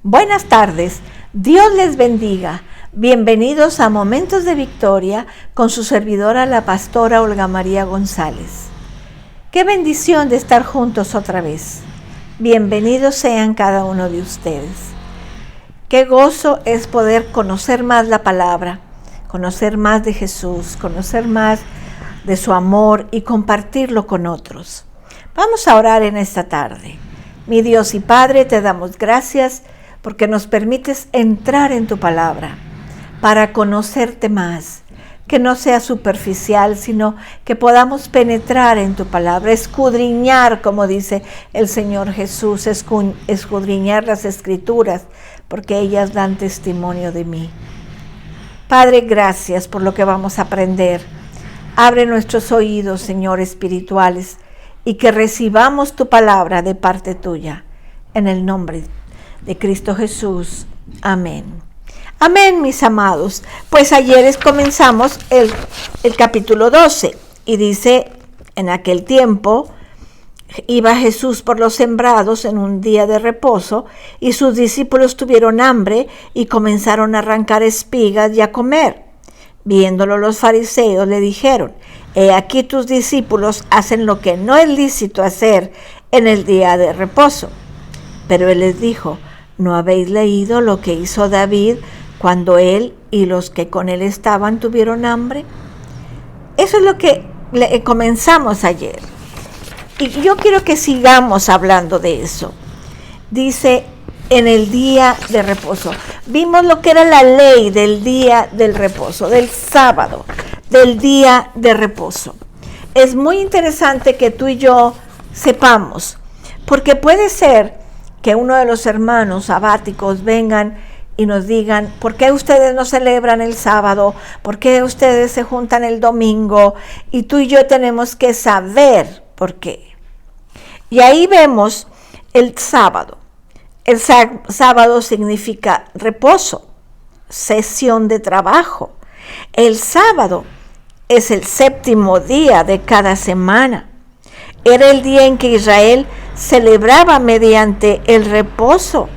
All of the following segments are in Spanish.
Buenas tardes, Dios les bendiga. Bienvenidos a Momentos de Victoria con su servidora, la pastora Olga María González. Qué bendición de estar juntos otra vez. Bienvenidos sean cada uno de ustedes. Qué gozo es poder conocer más la palabra, conocer más de Jesús, conocer más de su amor y compartirlo con otros. Vamos a orar en esta tarde. Mi Dios y Padre, te damos gracias porque nos permites entrar en tu palabra para conocerte más, que no sea superficial, sino que podamos penetrar en tu palabra, escudriñar, como dice el Señor Jesús, escudriñar las Escrituras, porque ellas dan testimonio de mí. Padre, gracias por lo que vamos a aprender. Abre nuestros oídos, Señor, espirituales, y que recibamos tu palabra de parte tuya, en el nombre de Cristo Jesús. Amén. Amén, mis amados. Pues ayer comenzamos el capítulo 12 y dice, en aquel tiempo iba Jesús por los sembrados en un día de reposo y sus discípulos tuvieron hambre y comenzaron a arrancar espigas y a comer. Viéndolo los fariseos le dijeron, he aquí tus discípulos hacen lo que no es lícito hacer en el día de reposo. Pero él les dijo, ¿no habéis leído lo que hizo David cuando él y los que con él estaban tuvieron hambre? Eso es lo que comenzamos ayer. Y yo quiero que sigamos hablando de eso. Dice, en el día de reposo. Vimos lo que era la ley del día del reposo, del sábado, del día de reposo. Es muy interesante que tú y yo sepamos, porque puede ser que uno de los hermanos sabáticos vengan y nos digan, ¿por qué ustedes no celebran el sábado? ¿Por qué ustedes se juntan el domingo? Y tú y yo tenemos que saber por qué. Y ahí vemos el sábado. El sábado significa reposo, cesión de trabajo. El sábado es el séptimo día de cada semana. Era el día en que Israel celebraba mediante el reposo.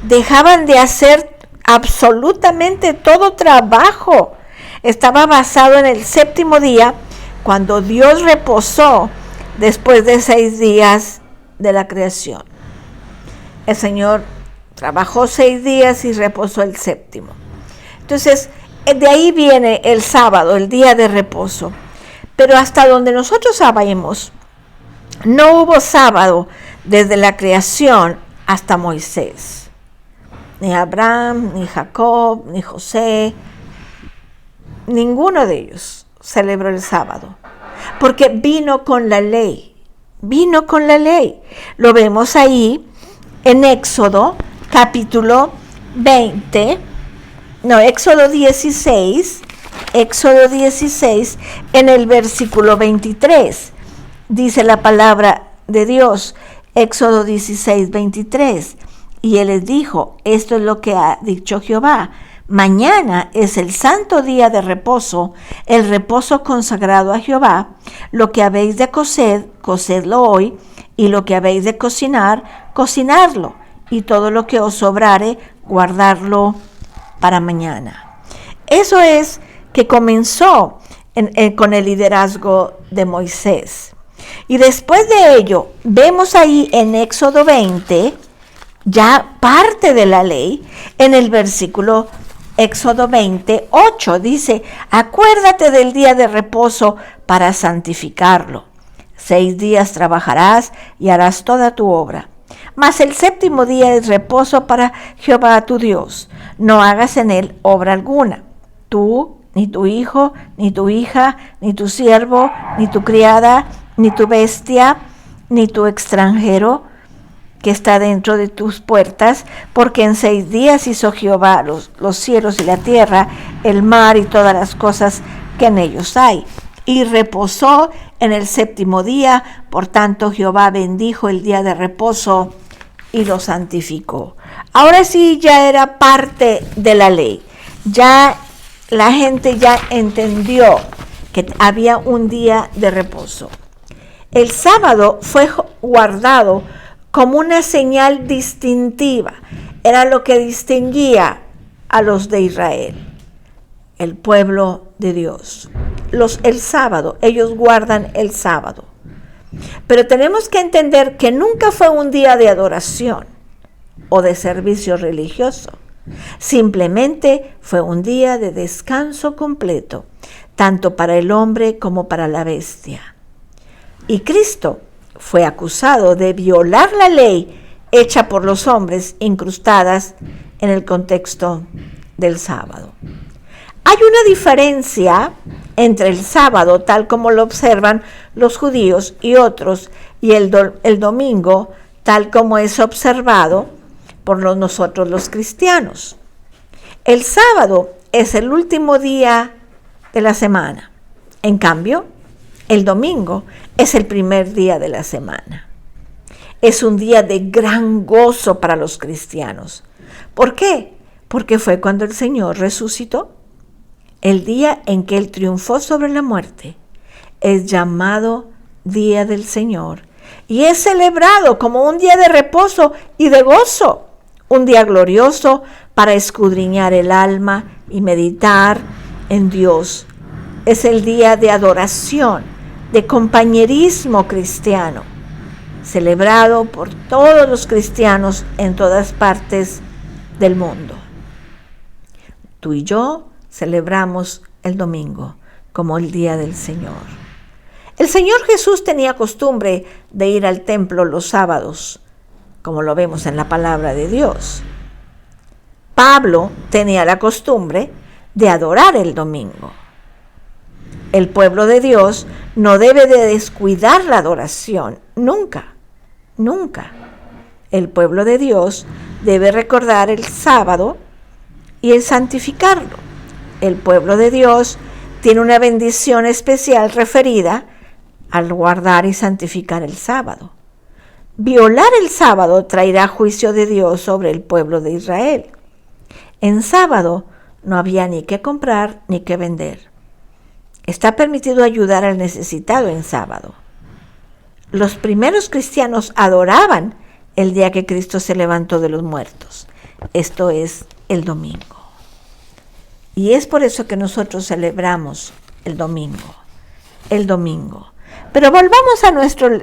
Dejaban de hacer absolutamente todo trabajo. Estaba basado en el séptimo día, cuando Dios reposó después de 6 días de la creación. El Señor trabajó 6 días y reposó el séptimo. Entonces, de ahí viene el sábado, el día de reposo. Pero hasta donde nosotros sabemos, no hubo sábado desde la creación hasta Moisés. Ni Abraham, ni Jacob, ni José, ninguno de ellos celebró el sábado. Porque vino con la ley. Vino con la ley. Lo vemos ahí en Éxodo capítulo 16, en el versículo 23. Dice la palabra de Dios, Éxodo 16, 23. Y él les dijo, esto es lo que ha dicho Jehová. Mañana es el santo día de reposo, el reposo consagrado a Jehová. Lo que habéis de cocer, cocedlo hoy, y lo que habéis de cocinar, cocinadlo, y todo lo que os sobrare, guardarlo para mañana. Eso es que comenzó con el liderazgo de Moisés. Y después de ello, vemos ahí en Éxodo 20, ya parte de la ley, en el versículo Éxodo 28, dice, acuérdate del día de reposo para santificarlo. 6 días trabajarás y harás toda tu obra. Mas el séptimo día es reposo para Jehová tu Dios. No hagas en él obra alguna. Tú, ni tu hijo, ni tu hija, ni tu siervo, ni tu criada, ni tu bestia, ni tu extranjero que está dentro de tus puertas, porque en 6 días hizo Jehová los cielos y la tierra, el mar y todas las cosas que en ellos hay. Y reposó en el séptimo día, por tanto Jehová bendijo el día de reposo y lo santificó. Ahora sí ya era parte de la ley. Ya la gente ya entendió que había un día de reposo. El sábado fue guardado como una señal distintiva era lo que distinguía a los de Israel, el pueblo de Dios. El sábado, ellos guardan el sábado. Pero tenemos que entender que nunca fue un día de adoración o de servicio religioso. Simplemente fue un día de descanso completo, tanto para el hombre como para la bestia. Y Cristo fue acusado de violar la ley hecha por los hombres, incrustadas en el contexto del sábado. Hay una diferencia entre el sábado, tal como lo observan los judíos y otros, y el domingo, tal como es observado por nosotros los cristianos. El sábado es el último día de la semana. En cambio, el domingo es el primer día de la semana. Es un día de gran gozo para los cristianos. ¿Por qué? Porque fue cuando el Señor resucitó. El día en que Él triunfó sobre la muerte es llamado Día del Señor y es celebrado como un día de reposo y de gozo, un día glorioso para escudriñar el alma y meditar en Dios. Es el día de adoración, de compañerismo cristiano, celebrado por todos los cristianos en todas partes del mundo. Tú y yo celebramos el domingo como el día del Señor. El Señor Jesús tenía costumbre de ir al templo los sábados, como lo vemos en la palabra de Dios. Pablo tenía la costumbre de adorar el domingo. El pueblo de Dios no debe de descuidar la adoración, nunca, nunca. El pueblo de Dios debe recordar el sábado y el santificarlo. El pueblo de Dios tiene una bendición especial referida al guardar y santificar el sábado. Violar el sábado traerá juicio de Dios sobre el pueblo de Israel. En sábado no había ni que comprar ni que vender. Está permitido ayudar al necesitado en sábado. Los primeros cristianos adoraban el día que Cristo se levantó de los muertos. Esto es el domingo. Y es por eso que nosotros celebramos el domingo. Pero volvamos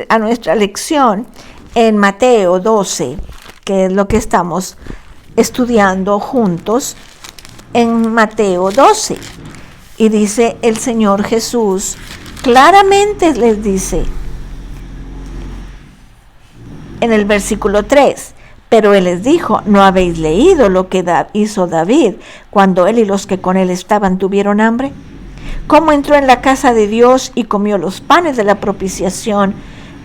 a nuestra lección en Mateo 12, que es lo que estamos estudiando juntos en Mateo 12. Y dice el Señor Jesús, claramente les dice en el versículo 3, pero Él les dijo, ¿no habéis leído lo que hizo David cuando él y los que con él estaban tuvieron hambre? ¿Cómo entró en la casa de Dios y comió los panes de la propiciación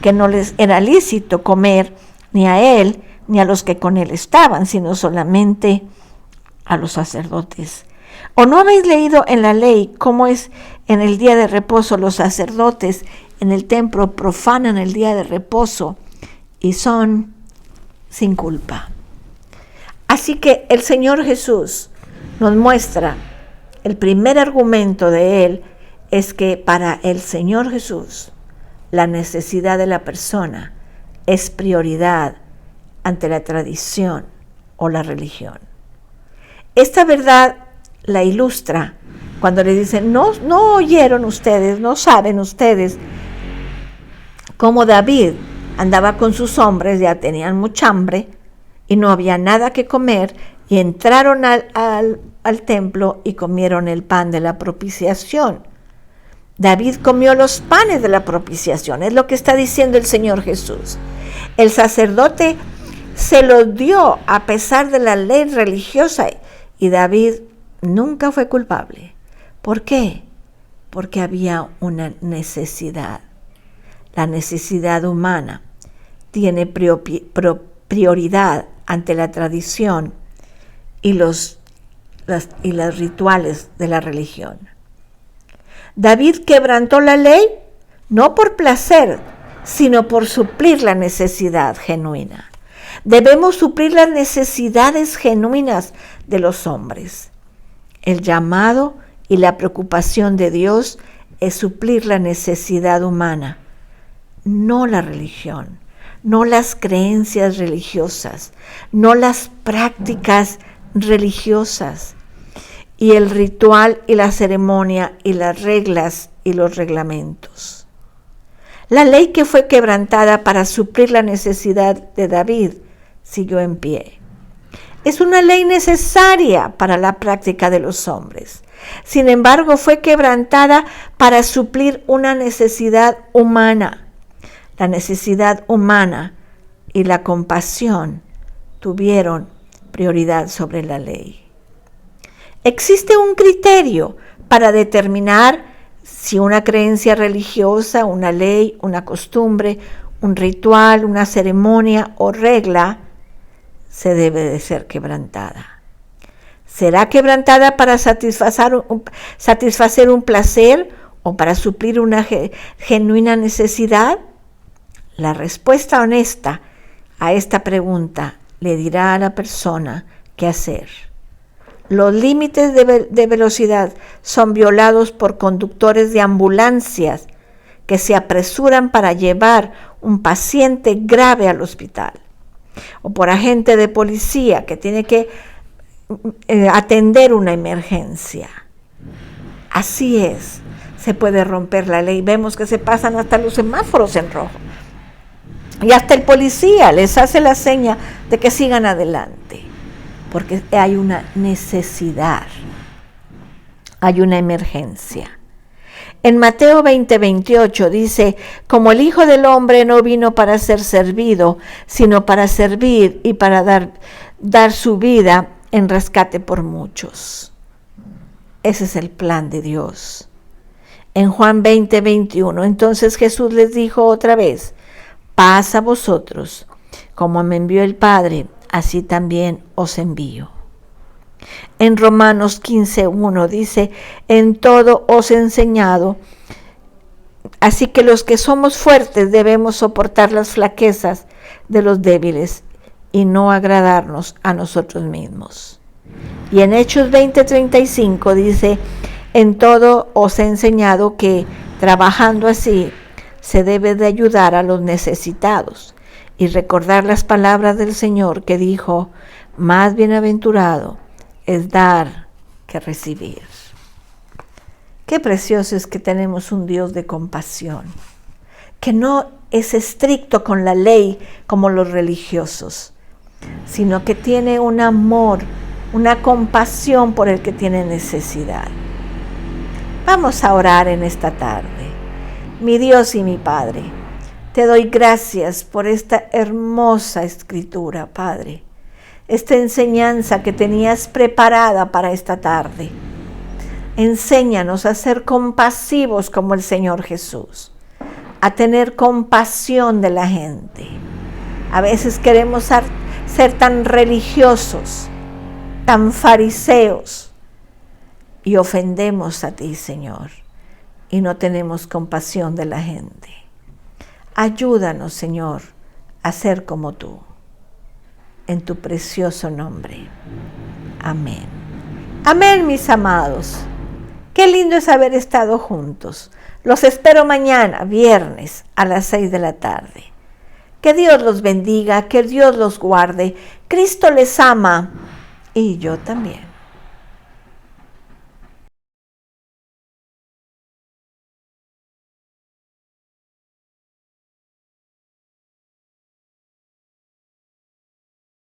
que no les era lícito comer ni a él ni a los que con él estaban, sino solamente a los sacerdotes? ¿O no habéis leído en la ley cómo es en el día de reposo los sacerdotes en el templo profanan el día de reposo y son sin culpa? Así que el Señor Jesús nos muestra, el primer argumento de Él es que para el Señor Jesús la necesidad de la persona es prioridad ante la tradición o la religión. Esta verdad la ilustra cuando le dicen, no oyeron ustedes, no saben ustedes cómo David andaba con sus hombres, ya tenían mucha hambre y no había nada que comer y entraron al templo y comieron el pan de la propiciación. David comió los panes de la propiciación, es lo que está diciendo el Señor Jesús. El sacerdote se los dio a pesar de la ley religiosa y David nunca fue culpable. ¿Por qué? Porque había una necesidad. La necesidad humana tiene prioridad ante la tradición y los rituales de la religión. David quebrantó la ley no por placer, sino por suplir la necesidad genuina. Debemos suplir las necesidades genuinas de los hombres. El llamado y la preocupación de Dios es suplir la necesidad humana, no la religión. no las creencias religiosas, no las prácticas religiosas, y el ritual y la ceremonia y las reglas y los reglamentos. La ley que fue quebrantada para suplir la necesidad de David siguió en pie. Es una ley necesaria para la práctica de los hombres. Sin embargo, fue quebrantada para suplir una necesidad humana. La necesidad humana y la compasión tuvieron prioridad sobre la ley. Existe un criterio para determinar si una creencia religiosa, una ley, una costumbre, un ritual, una ceremonia o regla se debe de ser quebrantada. ¿Será quebrantada para satisfacer un placer o para suplir una genuina necesidad? La respuesta honesta a esta pregunta le dirá a la persona qué hacer. Los límites de velocidad son violados por conductores de ambulancias que se apresuran para llevar un paciente grave al hospital, o por agente de policía que tiene que atender una emergencia. Así es, se puede romper la ley. Vemos que se pasan hasta los semáforos en rojo. Y hasta el policía les hace la seña de que sigan adelante, porque hay una necesidad, hay una emergencia. En Mateo 20:28 dice, como el Hijo del Hombre no vino para ser servido, sino para servir y para dar su vida en rescate por muchos. Ese es el plan de Dios. En Juan 20:21, entonces Jesús les dijo otra vez, paz a vosotros, como me envió el Padre, así también os envío. En Romanos 15:1 dice, en todo os he enseñado, así que los que somos fuertes debemos soportar las flaquezas de los débiles y no agradarnos a nosotros mismos. Y en Hechos 20:35 dice, en todo os he enseñado que, trabajando así, se debe de ayudar a los necesitados y recordar las palabras del Señor que dijo, más bienaventurado es dar que recibir. Qué precioso es que tenemos un Dios de compasión, que no es estricto con la ley como los religiosos, sino que tiene un amor, una compasión por el que tiene necesidad. Vamos a orar en esta tarde. Mi Dios y mi Padre, te doy gracias por esta hermosa escritura, Padre, esta enseñanza que tenías preparada para esta tarde. Enséñanos a ser compasivos como el Señor Jesús, a tener compasión de la gente. A veces queremos ser tan religiosos, tan fariseos, y ofendemos a ti, Señor, y no tenemos compasión de la gente. Ayúdanos, Señor, a ser como tú. En tu precioso nombre. Amén. Amén, mis amados. Qué lindo es haber estado juntos. Los espero mañana, viernes, a las 6 de la tarde. Que Dios los bendiga, que Dios los guarde. Cristo les ama y yo también.